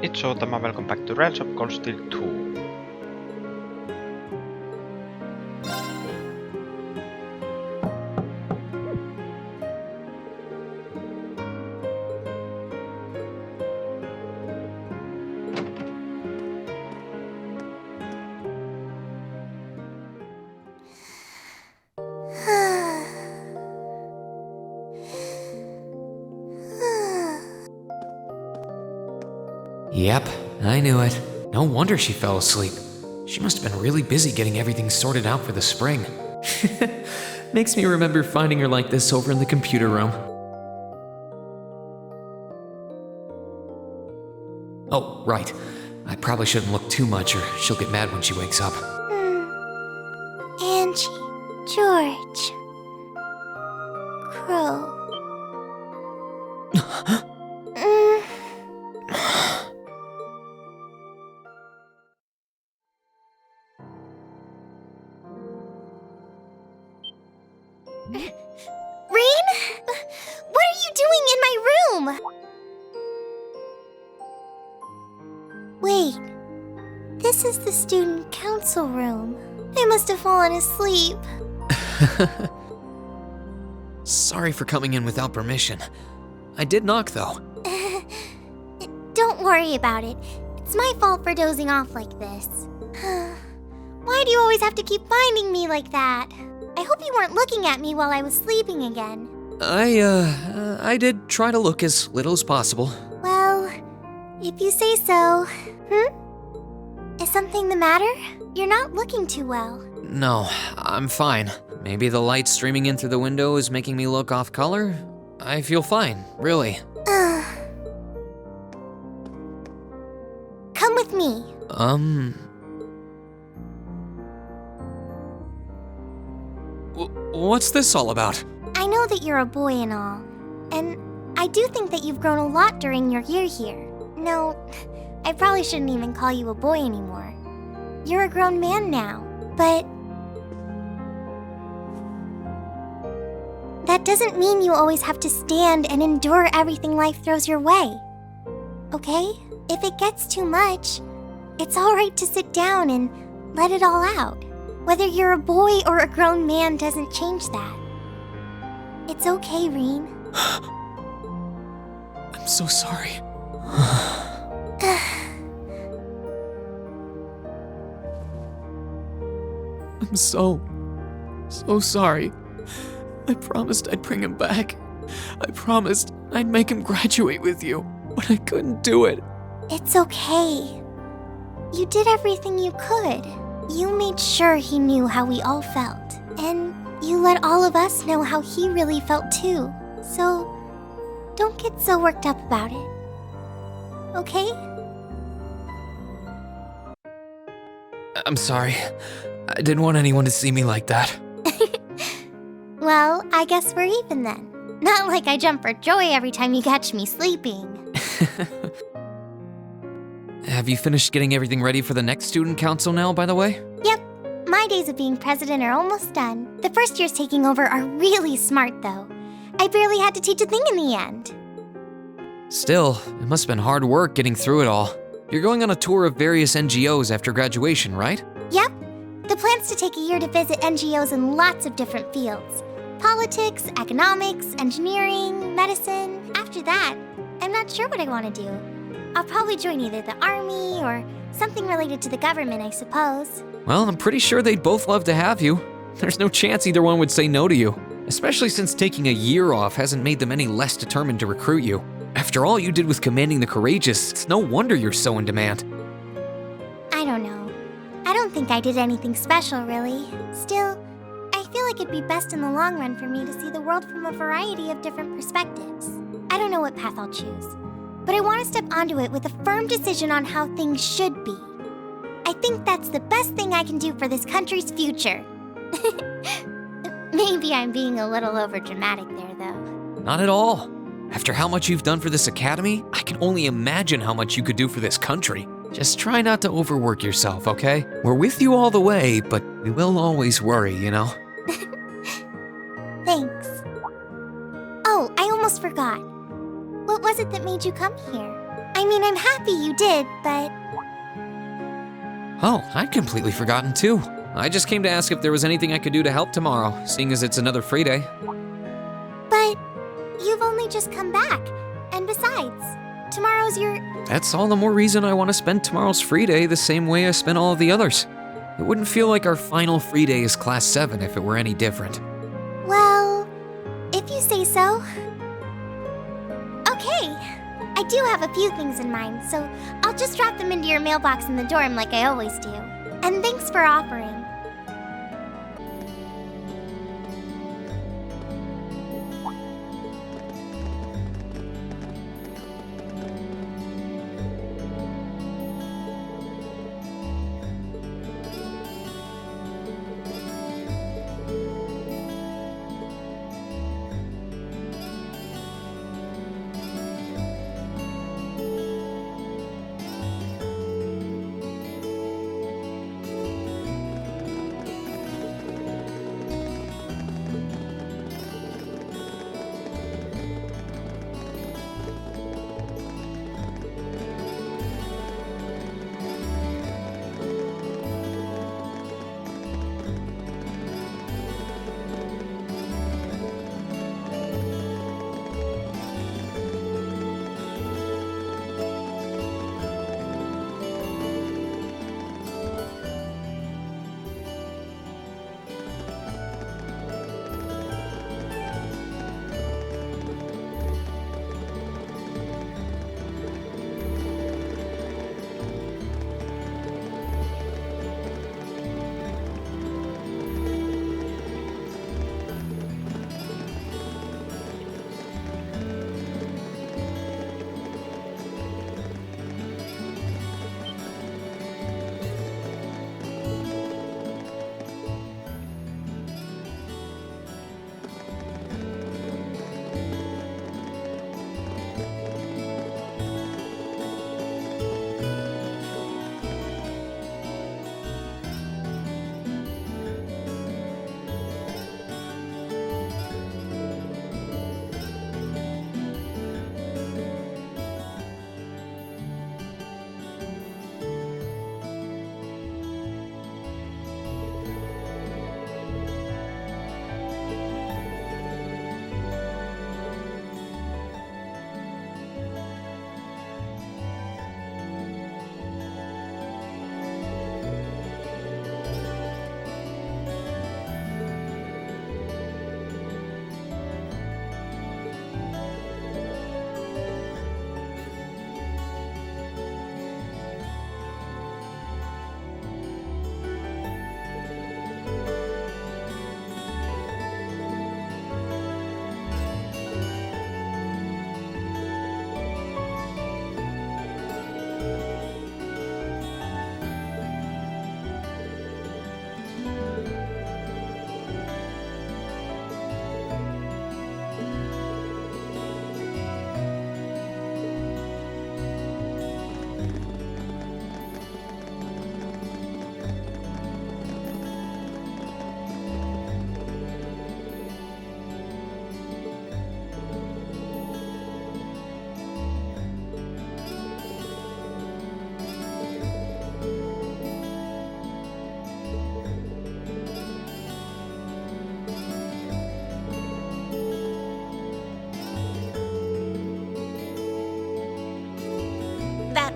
It's Towa, welcome back to Realms of Constantine 2. Yep, I knew it. No wonder she fell asleep. She must have been really busy getting everything sorted out for the spring. Makes me remember finding her like this over in the computer room. Oh, right. I probably shouldn't look too much or she'll get mad when she wakes up. Angie, George, Crow. Rain? What are you doing in my room? Wait, this is the student council room. I must have fallen asleep. Sorry for coming in without permission. I did knock though. Don't worry about it. It's my fault for dozing off like this. Why do you always have to keep finding me like that? I hope you weren't looking at me while I was sleeping again. I did try to look as little as possible. Well, if you say so. Is something the matter? You're not looking too well. No, I'm fine. Maybe the light streaming in through the window is making me look off color? I feel fine, really. Come with me. What's this all about? I know that you're a boy and all, and I do think that you've grown a lot during your year here. No, I probably shouldn't even call you a boy anymore. You're a grown man now, but that doesn't mean you always have to stand and endure everything life throws your way. Okay? If it gets too much, it's alright to sit down and let it all out. Whether you're a boy or a grown man doesn't change that. It's okay, Reen. I'm so sorry. I'm so sorry. I promised I'd bring him back. I promised I'd make him graduate with you, but I couldn't do it. It's okay. You did everything you could. You made sure he knew how we all felt, and you let all of us know how he really felt too. So, don't get so worked up about it. Okay? I'm sorry. I didn't want anyone to see me like that. Well, I guess we're even then. Not like I jump for joy every time you catch me sleeping. Have you finished getting everything ready for the next student council now, by the way? Yep. My days of being president are almost done. The first years taking over are really smart, though. I barely had to teach a thing in the end. Still, it must have been hard work getting through it all. You're going on a tour of various NGOs after graduation, right? Yep. The plan's to take a year to visit NGOs in lots of different fields. Politics, economics, engineering, medicine. After that, I'm not sure what I want to do. I'll probably join either the army or something related to the government, I suppose. Well, I'm pretty sure they'd both love to have you. There's no chance either one would say no to you, especially since taking a year off hasn't made them any less determined to recruit you. After all you did with commanding the courageous, it's no wonder you're so in demand. I don't know. I don't think I did anything special, really. Still, I feel like it'd be best in the long run for me to see the world from a variety of different perspectives. I don't know what path I'll choose, but I want to step onto it with a firm decision on how things should be. I think that's the best thing I can do for this country's future. Maybe I'm being a little overdramatic there, though. Not at all. After how much you've done for this academy, I can only imagine how much you could do for this country. Just try not to overwork yourself, okay? We're with you all the way, but we will always worry, you know? Thanks. Oh, I almost forgot. What was it that made you come here? I mean, I'm happy you did, but... Oh, I'd completely forgotten too. I just came to ask if there was anything I could do to help tomorrow, seeing as it's another free day. But you've only just come back. And besides, tomorrow's your... That's all the more reason I want to spend tomorrow's free day the same way I spent all of the others. It wouldn't feel like our final free day is Class 7 if it were any different. Well, if you say so. Okay, I do have a few things in mind, so I'll just drop them into your mailbox in the dorm like I always do. And thanks for offering.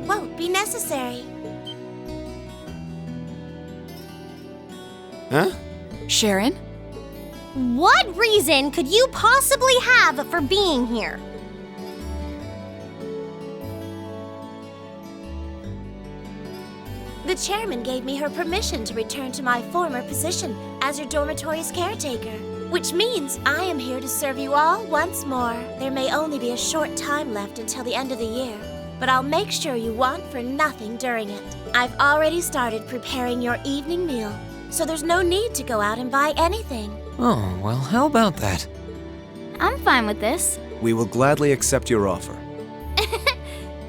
Won't be necessary. Huh? Sharon? What reason could you possibly have for being here? The chairman gave me her permission to return to my former position as your dormitory's caretaker, which means I am here to serve you all once more. There may only be a short time left until the end of the year, but I'll make sure you want for nothing during it. I've already started preparing your evening meal, so there's no need to go out and buy anything. Oh, well, how about that? I'm fine with this. We will gladly accept your offer.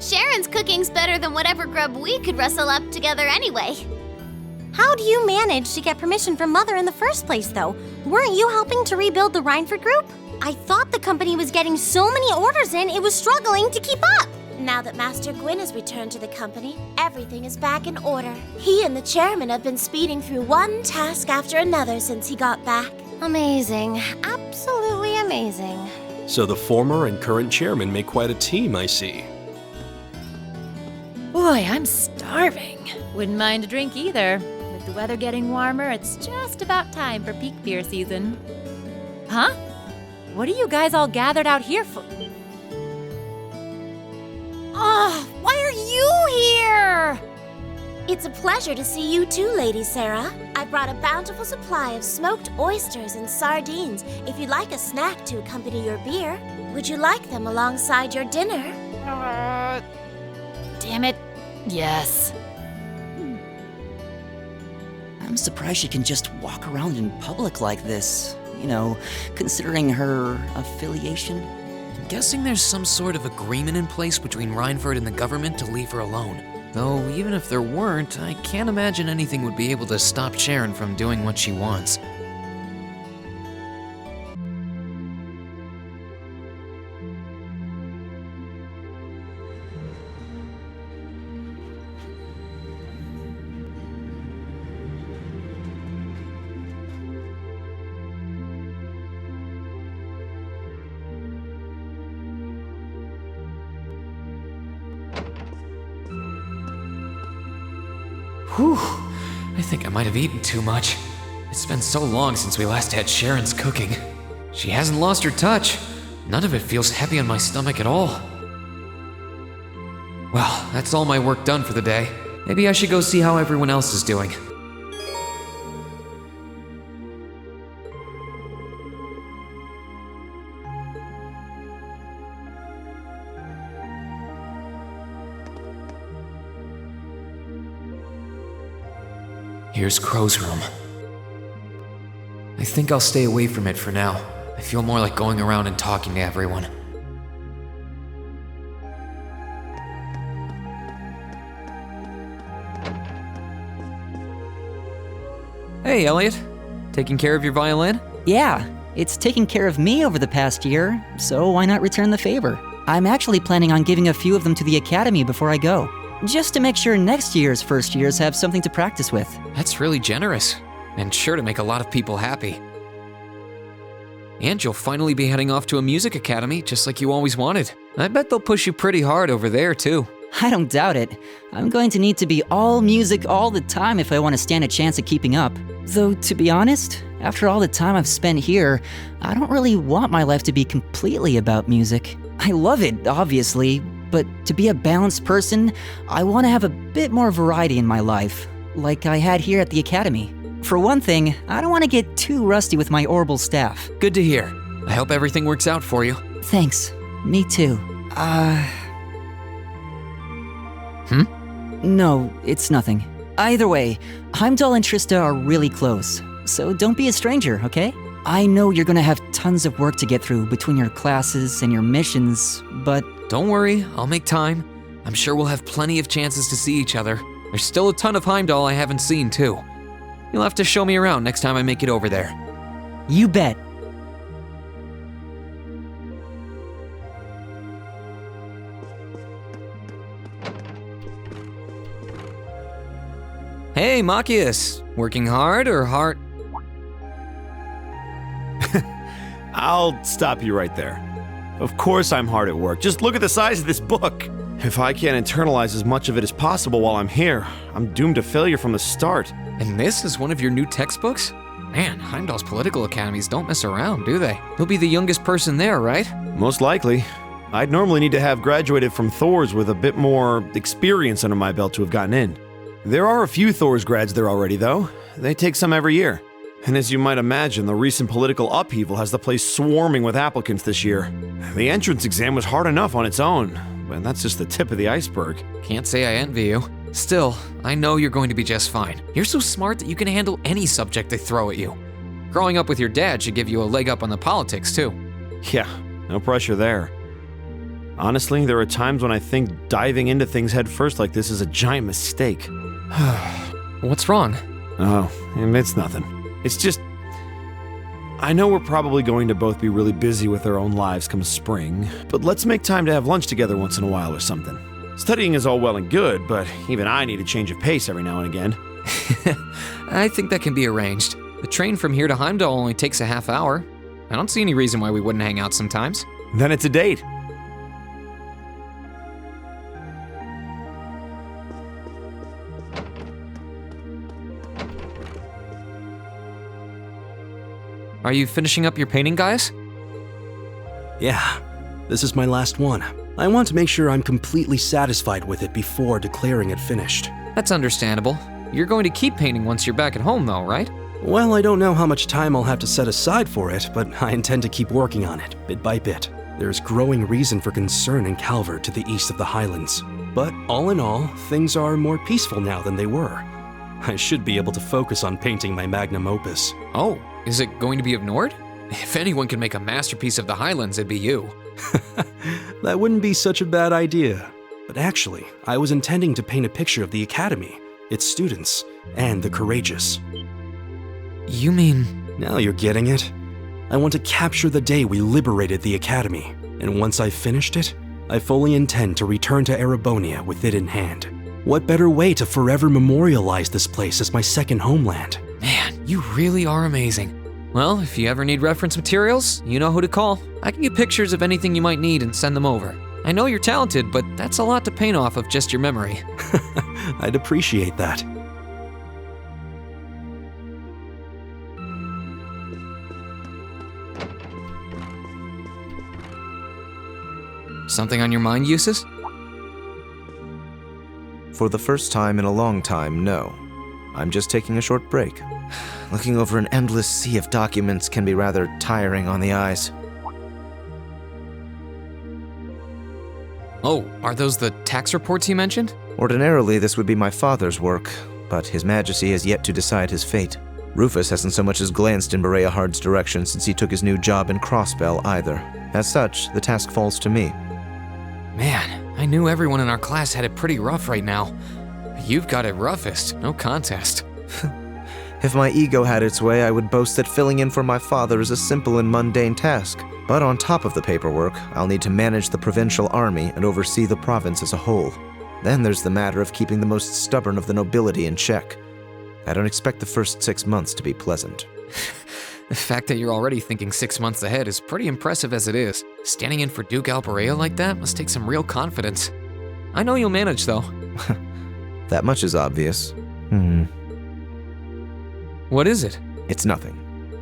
Sharon's cooking's better than whatever grub we could rustle up together anyway. How do you manage to get permission from Mother in the first place, though? Weren't you helping to rebuild the Rhineford group? I thought the company was getting so many orders in, it was struggling to keep up. now that Master Gwyn has returned to the company, everything is back in order. He and the chairman have been speeding through one task after another since he got back. Amazing. Absolutely amazing. So the former and current chairman make quite a team, I see. Boy, I'm starving. Wouldn't mind a drink either. With the weather getting warmer, it's just about time for peak beer season. Huh? What are you guys all gathered out here for? Oh, why are you here? It's a pleasure to see you too, Lady Sara. I brought a bountiful supply of smoked oysters and sardines if you'd like a snack to accompany your beer. Would you like them alongside your dinner? Damn it. Yes. I'm surprised she can just walk around in public like this. You know, considering her affiliation. I'm guessing there's some sort of agreement in place between Reinford and the government to leave her alone. Though, even if there weren't, I can't imagine anything would be able to stop Sharon from doing what she wants. Whew, I think I might have eaten too much. It's been so long since we last had Sharon's cooking. She hasn't lost her touch. None of it feels heavy on my stomach at all. Well, that's all my work done for the day. Maybe I should go see how everyone else is doing. Here's Crow's room. I think I'll stay away from it for now. I feel more like going around and talking to everyone. Hey, Elliot. Taking care of your violin? Yeah, it's taken care of me over the past year, so why not return the favor? I'm actually planning on giving a few of them to the academy before I go. Just to make sure next year's first years have something to practice with. That's really generous, and sure to make a lot of people happy. And you'll finally be heading off to a music academy, just like you always wanted. I bet they'll push you pretty hard over there, too. I don't doubt it. I'm going to need to be all music all the time if I want to stand a chance at keeping up. Though, to be honest, after all the time I've spent here, I don't really want my life to be completely about music. I love it, obviously, but to be a balanced person, I want to have a bit more variety in my life, like I had here at the academy. For one thing, I don't want to get too rusty with my orbital staff. Good to hear. I hope everything works out for you. Thanks. Me too. No, it's nothing. Either way, Heimdall and Trista are really close, so don't be a stranger, okay? I know you're gonna have tons of work to get through between your classes and your missions, but... Don't worry, I'll make time. I'm sure we'll have plenty of chances to see each other. There's still a ton of Heimdall I haven't seen, too. You'll have to show me around next time I make it over there. You bet. Hey, Machias. Working hard or hard? I'll stop you right there. Of course I'm hard at work. Just look at the size of this book. If I can't internalize as much of it as possible while I'm here, I'm doomed to failure from the start. And this is one of your new textbooks? Man, Heimdall's political academies don't mess around, do they? You'll be the youngest person there, right? Most likely. I'd normally need to have graduated from Thor's with a bit more experience under my belt to have gotten in. There are a few Thor's grads there already, though. They take some every year. And as you might imagine, the recent political upheaval has the place swarming with applicants this year. The entrance exam was hard enough on its own, but that's just the tip of the iceberg. Can't say I envy you. Still, I know you're going to be just fine. You're so smart that you can handle any subject they throw at you. Growing up with your dad should give you a leg up on the politics, too. Yeah, no pressure there. Honestly, there are times when I think diving into things head first like this is a giant mistake. What's wrong? Oh, it's nothing. It's just... I know we're probably going to both be really busy with our own lives come spring, but let's make time to have lunch together once in a while or something. Studying is all well and good, but even I need a change of pace every now and again. I think that can be arranged. The train from here to Heimdall only takes a half hour. I don't see any reason why we wouldn't hang out sometimes. Then it's a date. Are you finishing up your painting, Gaius? Yeah, this is my last one. I want to make sure I'm completely satisfied with it before declaring it finished. That's understandable. You're going to keep painting once you're back at home, though, right? Well, I don't know how much time I'll have to set aside for it, but I intend to keep working on it, bit by bit. There's growing reason for concern in Calvert to the east of the Highlands. But all in all, things are more peaceful now than they were. I should be able to focus on painting my magnum opus. Oh, is it going to be of Nord? If anyone can make a masterpiece of the Highlands, it'd be you. That wouldn't be such a bad idea. But actually, I was intending to paint a picture of the Academy, its students, and the courageous. You mean... Now you're getting it. I want to capture the day we liberated the Academy, and once I've finished it, I fully intend to return to Erebonia with it in hand. What better way to forever memorialize this place as my second homeland? Man, you really are amazing. Well, if you ever need reference materials, you know who to call. I can get pictures of anything you might need and send them over. I know you're talented, but that's a lot to paint off of just your memory. I'd appreciate that. Something on your mind, Jusis? For the first time in a long time, no. I'm just taking a short break. Looking over an endless sea of documents can be rather tiring on the eyes. Oh, are those the tax reports you mentioned? Ordinarily, this would be my father's work, but His Majesty has yet to decide his fate. Rufus hasn't so much as glanced in Berea Hard's direction since he took his new job in Crossbell either. As such, the task falls to me. Man, I knew everyone in our class had it pretty rough right now. You've got it roughest, no contest. If my ego had its way, I would boast that filling in for my father is a simple and mundane task. But on top of the paperwork, I'll need to manage the provincial army and oversee the province as a whole. Then there's the matter of keeping the most stubborn of the nobility in check. I don't expect the first 6 months to be pleasant. The fact that you're already thinking 6 months ahead is pretty impressive as it is. Standing in for Duke Alberea like that must take some real confidence. I know you'll manage, though. That much is obvious. What is it? It's nothing.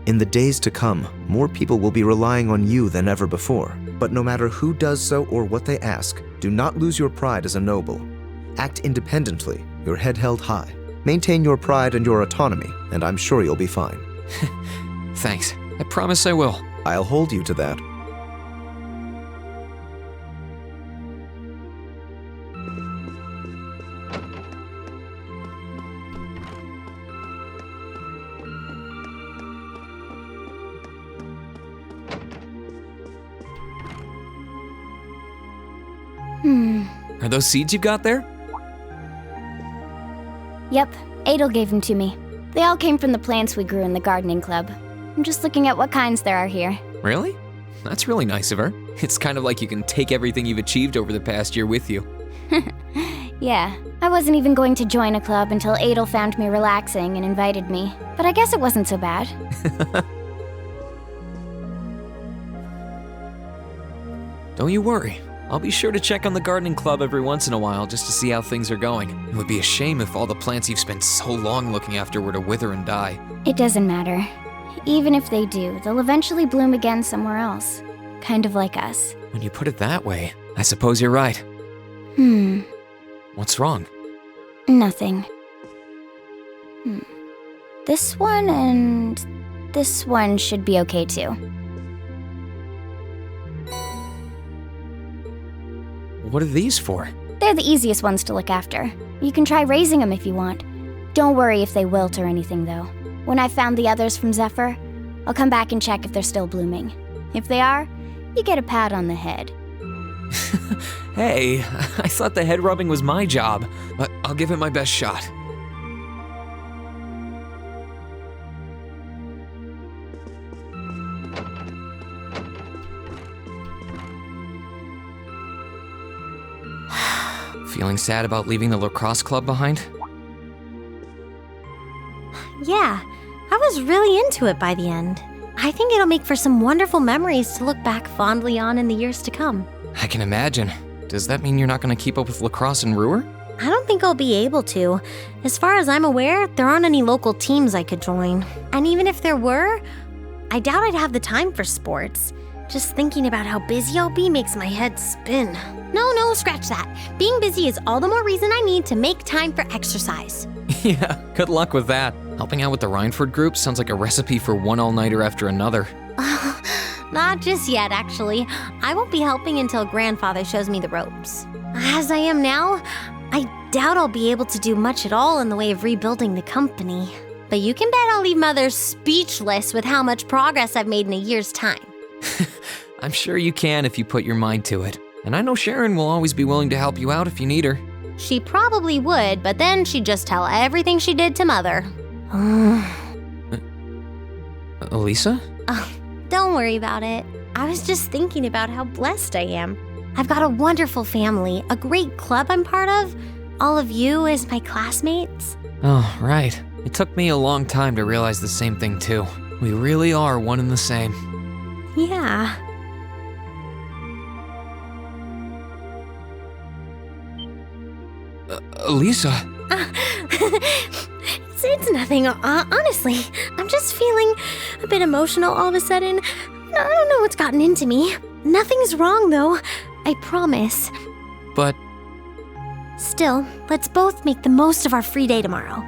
In the days to come, more people will be relying on you than ever before. But no matter who does so or what they ask, do not lose your pride as a noble. Act independently, your head held high. Maintain your pride and your autonomy, and I'm sure you'll be fine. Thanks. I promise I will. I'll hold you to that. Are those seeds you got there? Yep, Adel gave them to me. They all came from the plants we grew in the gardening club. I'm just looking at what kinds there are here. Really? That's really nice of her. It's kind of like you can take everything you've achieved over the past year with you. Yeah, I wasn't even going to join a club until Adel found me relaxing and invited me. But I guess it wasn't so bad. Don't you worry. I'll be sure to check on the gardening club every once in a while just to see how things are going. It would be a shame if all the plants you've spent so long looking after were to wither and die. It doesn't matter. Even if they do, they'll eventually bloom again somewhere else. Kind of like us. When you put it that way, I suppose you're right. What's wrong? Nothing. This one and this one should be okay too. What are these for? They're the easiest ones to look after. You can try raising them if you want. Don't worry if they wilt or anything, though. When I've found the others from Zephyr, I'll come back and check if they're still blooming. If they are, you get a pat on the head. Hey, I thought the head rubbing was my job, but I'll give it my best shot. Feeling sad about leaving the lacrosse club behind? Yeah, I was really into it by the end. I think it'll make for some wonderful memories to look back fondly on in the years to come. I can imagine. Does that mean you're not going to keep up with lacrosse and Ruhr? I don't think I'll be able to. As far as I'm aware, there aren't any local teams I could join. And even if there were, I doubt I'd have the time for sports. Just thinking about how busy I'll be makes my head spin. No, scratch that. Being busy is all the more reason I need to make time for exercise. Yeah, good luck with that. Helping out with the Rhineford group sounds like a recipe for one all-nighter after another. Not just yet, actually. I won't be helping until Grandfather shows me the ropes. As I am now, I doubt I'll be able to do much at all in the way of rebuilding the company. But you can bet I'll leave Mother speechless with how much progress I've made in a year's time. I'm sure you can if you put your mind to it. And I know Sharon will always be willing to help you out if you need her. She probably would, but then she'd just tell everything she did to Mother. Alisa? Don't worry about it. I was just thinking about how blessed I am. I've got a wonderful family, a great club I'm part of, all of you as my classmates. Oh, right. It took me a long time to realize the same thing too. We really are one and the same. Yeah. Alisa? It's nothing, honestly. I'm just feeling a bit emotional all of a sudden. I don't know what's gotten into me. Nothing's wrong, though. I promise. But... Still, let's both make the most of our free day tomorrow.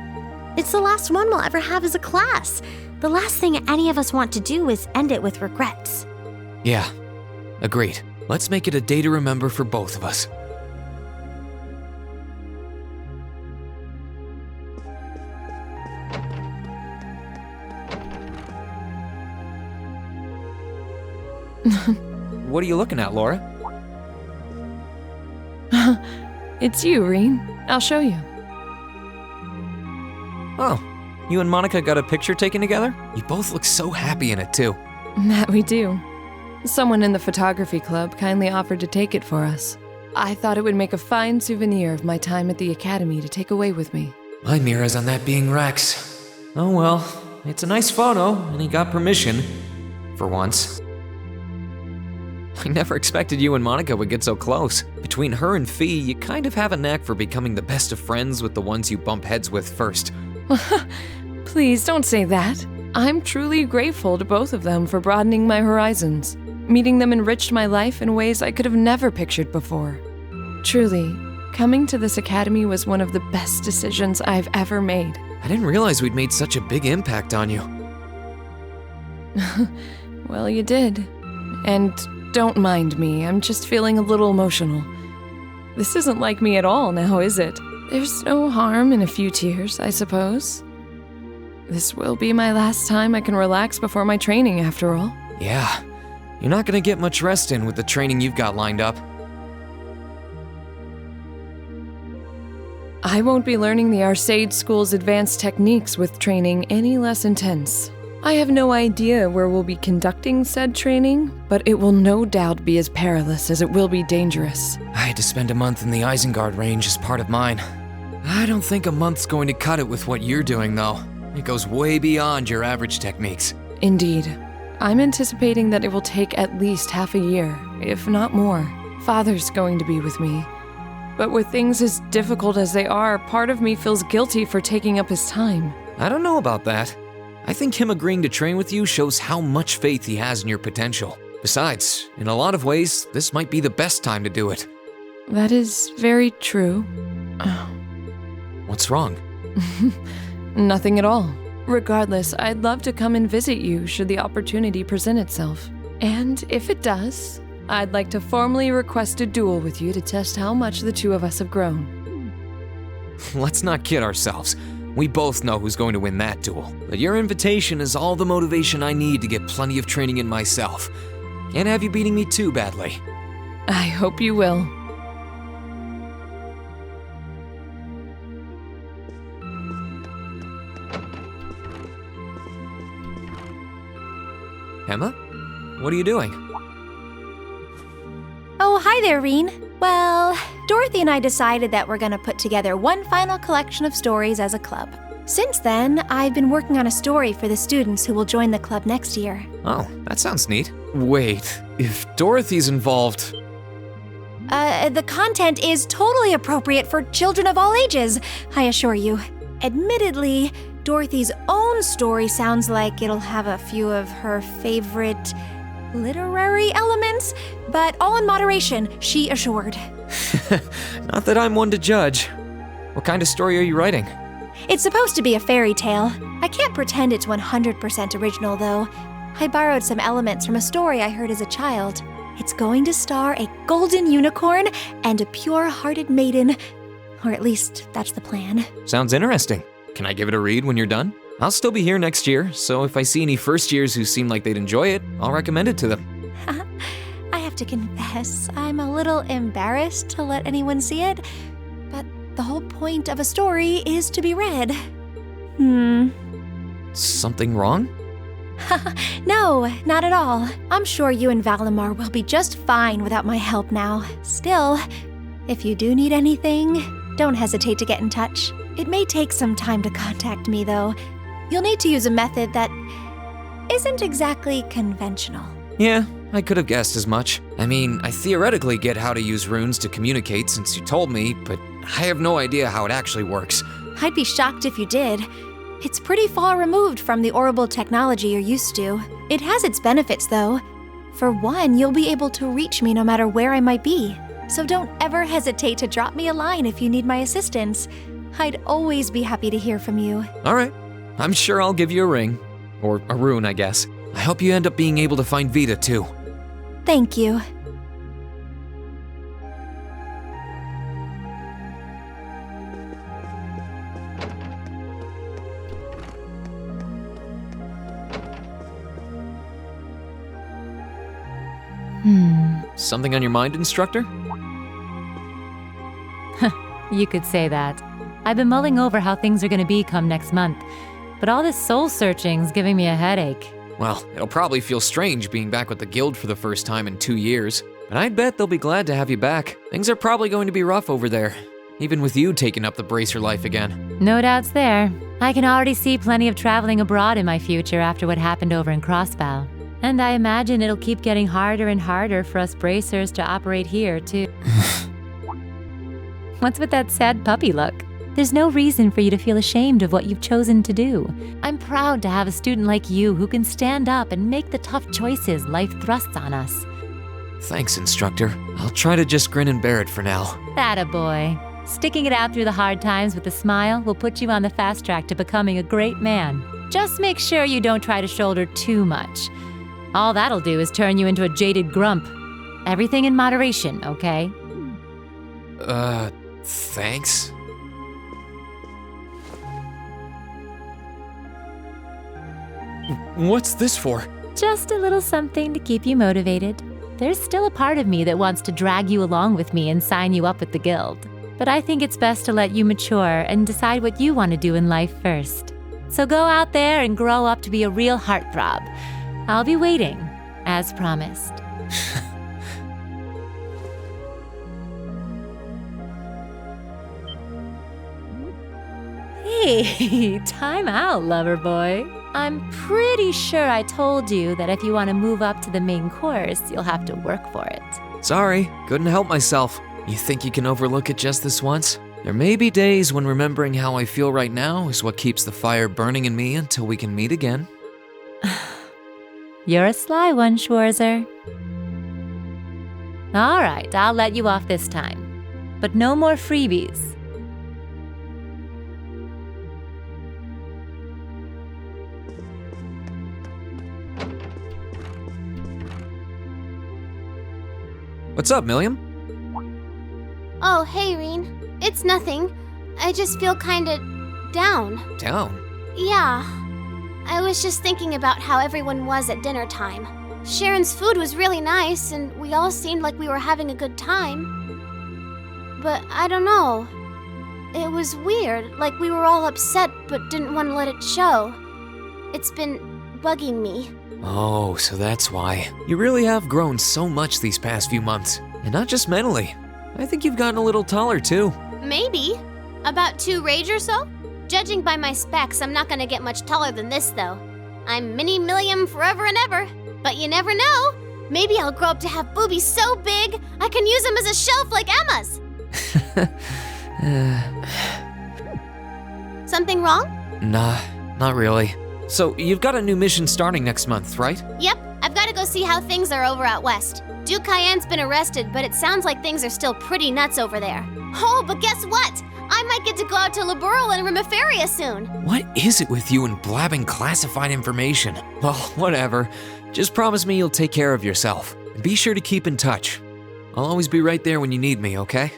It's the last one we'll ever have as a class. The last thing any of us want to do is end it with regrets. Yeah, agreed. Let's make it a day to remember for both of us. What are you looking at, Laura? It's you, Reen. I'll show you. Oh, you and Monica got a picture taken together? You both look so happy in it, too. That we do. Someone in the photography club kindly offered to take it for us. I thought it would make a fine souvenir of my time at the academy to take away with me. My mirror's on that being Rex. Oh well, it's a nice photo, and he got permission. For once. I never expected you and Monica would get so close. Between her and Fie, you kind of have a knack for becoming the best of friends with the ones you bump heads with first. Please don't say that. I'm truly grateful to both of them for broadening my horizons. Meeting them enriched my life in ways I could have never pictured before. Truly, coming to this academy was one of the best decisions I've ever made. I didn't realize we'd made such a big impact on you. Well, you did. And don't mind me, I'm just feeling a little emotional. This isn't like me at all now, is it? There's no harm in a few tears, I suppose. This will be my last time I can relax before my training, after all. Yeah, you're not gonna get much rest in with the training you've got lined up. I won't be learning the Arcade School's advanced techniques with training any less intense. I have no idea where we'll be conducting said training, but it will no doubt be as perilous as it will be dangerous. I had to spend a month in the Isengard range as part of mine. I don't think a month's going to cut it with what you're doing, though. It goes way beyond your average techniques. Indeed. I'm anticipating that it will take at least half a year, if not more. Father's going to be with me. But with things as difficult as they are, part of me feels guilty for taking up his time. I don't know about that. I think him agreeing to train with you shows how much faith he has in your potential. Besides, in a lot of ways, this might be the best time to do it. That is very true. What's wrong? Nothing at all. Regardless, I'd love to come and visit you should the opportunity present itself. And if it does, I'd like to formally request a duel with you to test how much the two of us have grown. Let's not kid ourselves. We both know who's going to win that duel. But your invitation is all the motivation I need to get plenty of training in myself. Can't have you beating me too badly. I hope you will. Emma? What are you doing? Oh, hi there, Reen. Well, Dorothy and I decided that we're gonna put together one final collection of stories as a club. Since then, I've been working on a story for the students who will join the club next year. Oh, that sounds neat. Wait, if Dorothy's involved... The content is totally appropriate for children of all ages, I assure you. Admittedly, Dorothy's own story sounds like it'll have a few of her favorite literary elements, but all in moderation, she assured. Not that I'm one to judge. What kind of story are you writing? It's supposed to be a fairy tale. I can't pretend it's 100% original, though. I borrowed some elements from a story I heard as a child. It's going to star a golden unicorn and a pure-hearted maiden. Or at least, that's the plan. Sounds interesting. Can I give it a read when you're done? I'll still be here next year, so if I see any first years who seem like they'd enjoy it, I'll recommend it to them. I have to confess, I'm a little embarrassed to let anyone see it, but the whole point of a story is to be read. Something wrong? No, not at all. I'm sure you and Valimar will be just fine without my help now. Still, if you do need anything, don't hesitate to get in touch. It may take some time to contact me, though. You'll need to use a method that isn't exactly conventional. Yeah, I could have guessed as much. I mean, I theoretically get how to use runes to communicate since you told me, but I have no idea how it actually works. I'd be shocked if you did. It's pretty far removed from the orbital technology you're used to. It has its benefits, though. For one, you'll be able to reach me no matter where I might be. So don't ever hesitate to drop me a line if you need my assistance. I'd always be happy to hear from you. All right. I'm sure I'll give you a ring. Or a rune, I guess. I hope you end up being able to find Vita, too. Thank you. Something on your mind, instructor? You could say that. I've been mulling over how things are going to be come next month, but all this soul searching's giving me a headache. Well, it'll probably feel strange being back with the guild for the first time in 2 years, but I'd bet they'll be glad to have you back. Things are probably going to be rough over there, even with you taking up the bracer life again. No doubts there. I can already see plenty of traveling abroad in my future after what happened over in Crossbow. And I imagine it'll keep getting harder and harder for us bracers to operate here, too. What's with that sad puppy look? There's no reason for you to feel ashamed of what you've chosen to do. I'm proud to have a student like you who can stand up and make the tough choices life thrusts on us. Thanks, instructor. I'll try to just grin and bear it for now. Attaboy. Sticking it out through the hard times with a smile will put you on the fast track to becoming a great man. Just make sure you don't try to shoulder too much. All that'll do is turn you into a jaded grump. Everything in moderation, okay? Thanks? What's this for? Just a little something to keep you motivated. There's still a part of me that wants to drag you along with me and sign you up with the guild. But I think it's best to let you mature and decide what you want to do in life first. So go out there and grow up to be a real heartthrob. I'll be waiting, as promised. Hey, time out, lover boy. I'm pretty sure I told you that if you want to move up to the main course, you'll have to work for it. Sorry, couldn't help myself. You think you can overlook it just this once? There may be days when remembering how I feel right now is what keeps the fire burning in me until we can meet again. You're a sly one, Schwarzer. All right, I'll let you off this time. But no more freebies. What's up, Millium? Oh, hey, Reen. It's nothing. I just feel kinda down. Down? Yeah. I was just thinking about how everyone was at dinner time. Sharon's food was really nice, and we all seemed like we were having a good time. But I don't know. It was weird, like we were all upset but didn't want to let it show. It's been bugging me. Oh, so that's why. You really have grown so much these past few months. And not just mentally. I think you've gotten a little taller too. Maybe. About 2 rage or so? Judging by my specs, I'm not gonna get much taller than this, though. I'm mini Millium forever and ever. But you never know. Maybe I'll grow up to have boobies so big, I can use them as a shelf like Emma's. Something wrong? Nah, not really. So, you've got a new mission starting next month, right? Yep, I've gotta go see how things are over out west. Duke Cayenne's been arrested, but it sounds like things are still pretty nuts over there. Oh, but guess what? I might get to go out to Liberal and Rimaferia soon. What is it with you and blabbing classified information? Well, whatever. Just promise me you'll take care of yourself. And be sure to keep in touch. I'll always be right there when you need me, okay?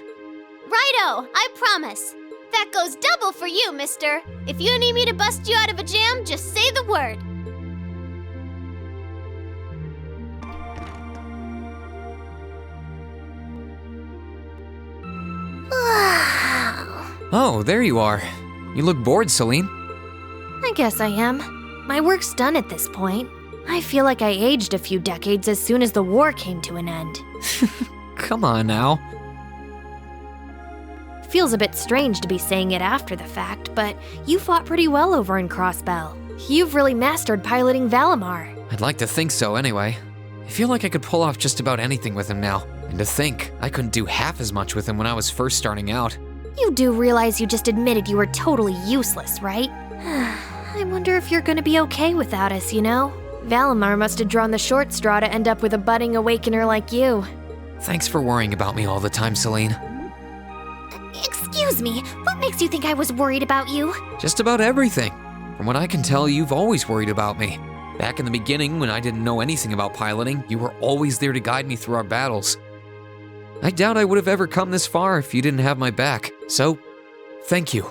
Righto, I promise. That goes double for you, mister. If you need me to bust you out of a jam, just say the word. Oh, there you are. You look bored, Celine. I guess I am. My work's done at this point. I feel like I aged a few decades as soon as the war came to an end. Come on now. Feels a bit strange to be saying it after the fact, but you fought pretty well over in Crossbell. You've really mastered piloting Valimar. I'd like to think so anyway. I feel like I could pull off just about anything with him now. And to think, I couldn't do half as much with him when I was first starting out. You do realize you just admitted you were totally useless, right? I wonder if you're gonna be okay without us, you know? Valimar must have drawn the short straw to end up with a budding awakener like you. Thanks for worrying about me all the time, Celine. Excuse me, what makes you think I was worried about you? Just about everything. From what I can tell, you've always worried about me. Back in the beginning, when I didn't know anything about piloting, you were always there to guide me through our battles. I doubt I would have ever come this far if you didn't have my back. So, thank you.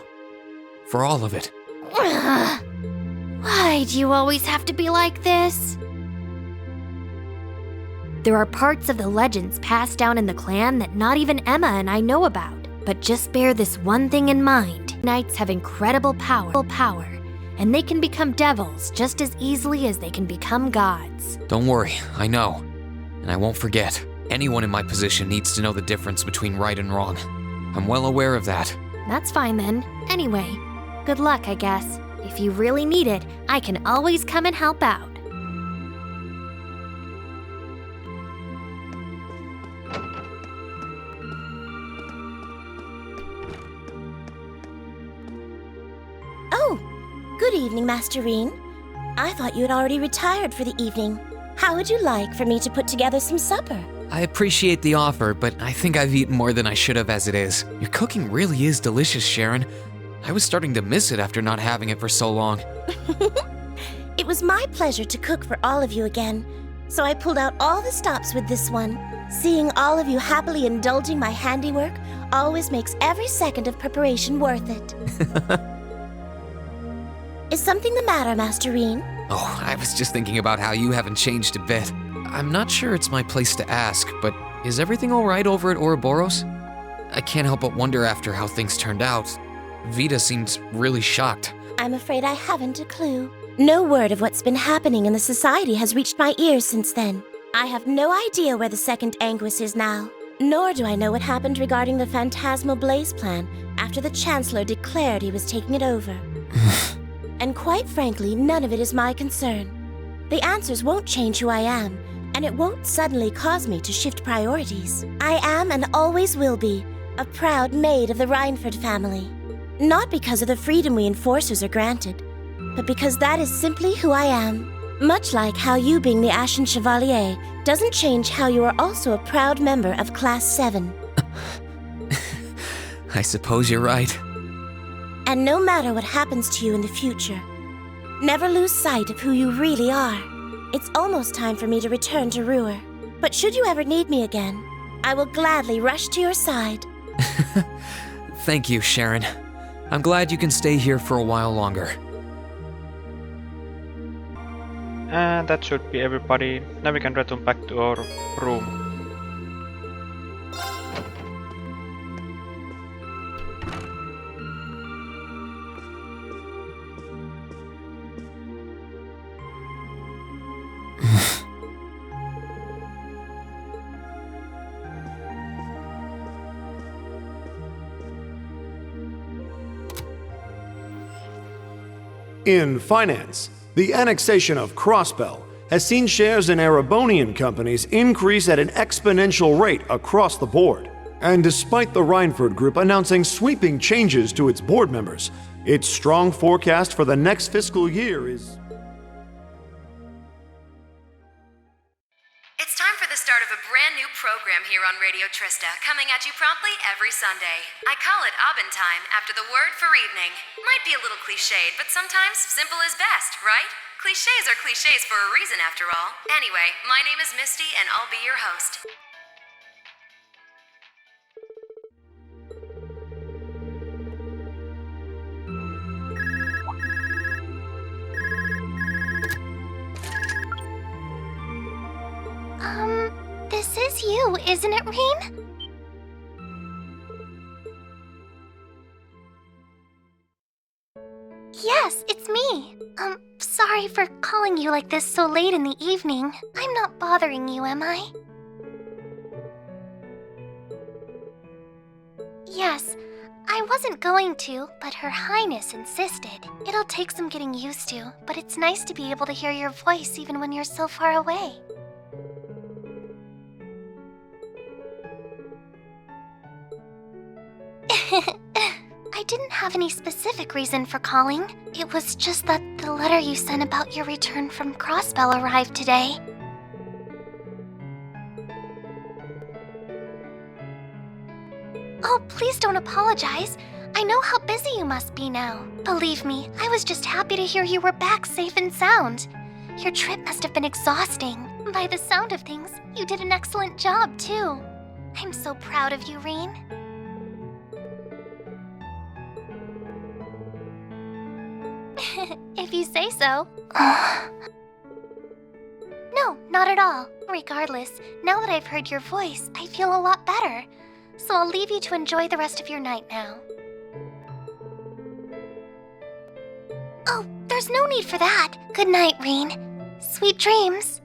For all of it. Why do you always have to be like this? There are parts of the legends passed down in the clan that not even Emma and I know about. But just bear this one thing in mind. Knights have incredible power, and they can become devils just as easily as they can become gods. Don't worry, I know. And I won't forget. Anyone in my position needs to know the difference between right and wrong. I'm well aware of that. That's fine then. Anyway, good luck, I guess. If you really need it, I can always come and help out. Oh, good evening, Masterine. I thought you had already retired for the evening. How would you like for me to put together some supper? I appreciate the offer, but I think I've eaten more than I should have as it is. Your cooking really is delicious, Sharon. I was starting to miss it after not having it for so long. It was my pleasure to cook for all of you again, so I pulled out all the stops with this one. Seeing all of you happily indulging my handiwork always makes every second of preparation worth it. Is something the matter, Masterine? Oh, I was just thinking about how you haven't changed a bit. I'm not sure it's my place to ask, but is everything all right over at Ouroboros? I can't help but wonder after how things turned out. Vita seemed really shocked. I'm afraid I haven't a clue. No word of what's been happening in the society has reached my ears since then. I have no idea where the second Anguis is now. Nor do I know what happened regarding the Phantasmal Blaze plan after the Chancellor declared he was taking it over. And quite frankly, none of it is my concern. The answers won't change who I am, and it won't suddenly cause me to shift priorities. I am and always will be a proud maid of the Reinford family. Not because of the freedom we enforcers are granted, but because that is simply who I am. Much like how you being the Ashen Chevalier doesn't change how you are also a proud member of Class 7. I suppose you're right. And no matter what happens to you in the future, never lose sight of who you really are. It's almost time for me to return to Ruhr. But should you ever need me again, I will gladly rush to your side. Thank you, Sharon. I'm glad you can stay here for a while longer. And that should be everybody. Now we can return back to our room. In finance, the annexation of Crossbell has seen shares in Erebonian companies increase at an exponential rate across the board. And despite the Reinford Group announcing sweeping changes to its board members, its strong forecast for the next fiscal year is... It's time for the start of a brand new program here on Radio Trista, coming at you promptly every Sunday. I call it Aubin Time, after the word for evening. Might be a little cliched, but sometimes simple is best, right? Clichés are clichés for a reason, after all. Anyway, my name is Misty, and I'll be your host. This is you, isn't it, Rean? Yes, it's me. Sorry for calling you like this so late in the evening. I'm not bothering you, am I? Yes, I wasn't going to, but Her Highness insisted. It'll take some getting used to, but it's nice to be able to hear your voice even when you're so far away. I didn't have any specific reason for calling. It was just that the letter you sent about your return from Crossbell arrived today. Oh, please don't apologize. I know how busy you must be now. Believe me, I was just happy to hear you were back safe and sound. Your trip must have been exhausting. By the sound of things, you did an excellent job, too. I'm so proud of you, Rean. If you say so. No, not at all. Regardless, now that I've heard your voice, I feel a lot better. So I'll leave you to enjoy the rest of your night now. Oh, there's no need for that. Good night, Rean. Sweet dreams.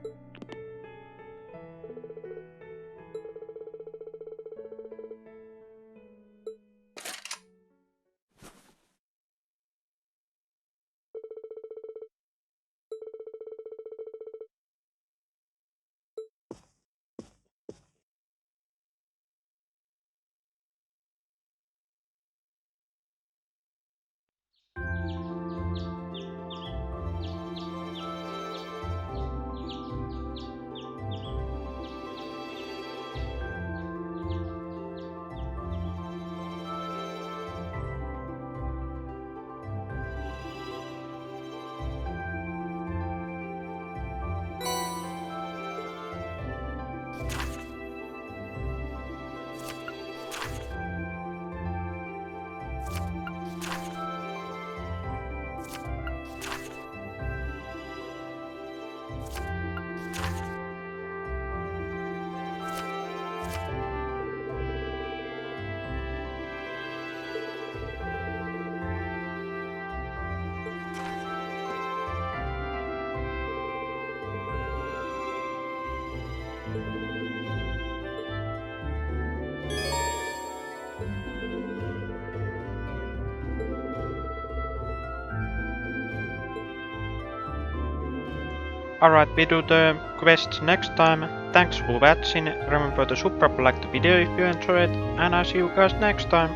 Alright, we do the quest next time. Thanks for watching. Remember to subscribe, like the video if you enjoyed, and I'll see you guys next time.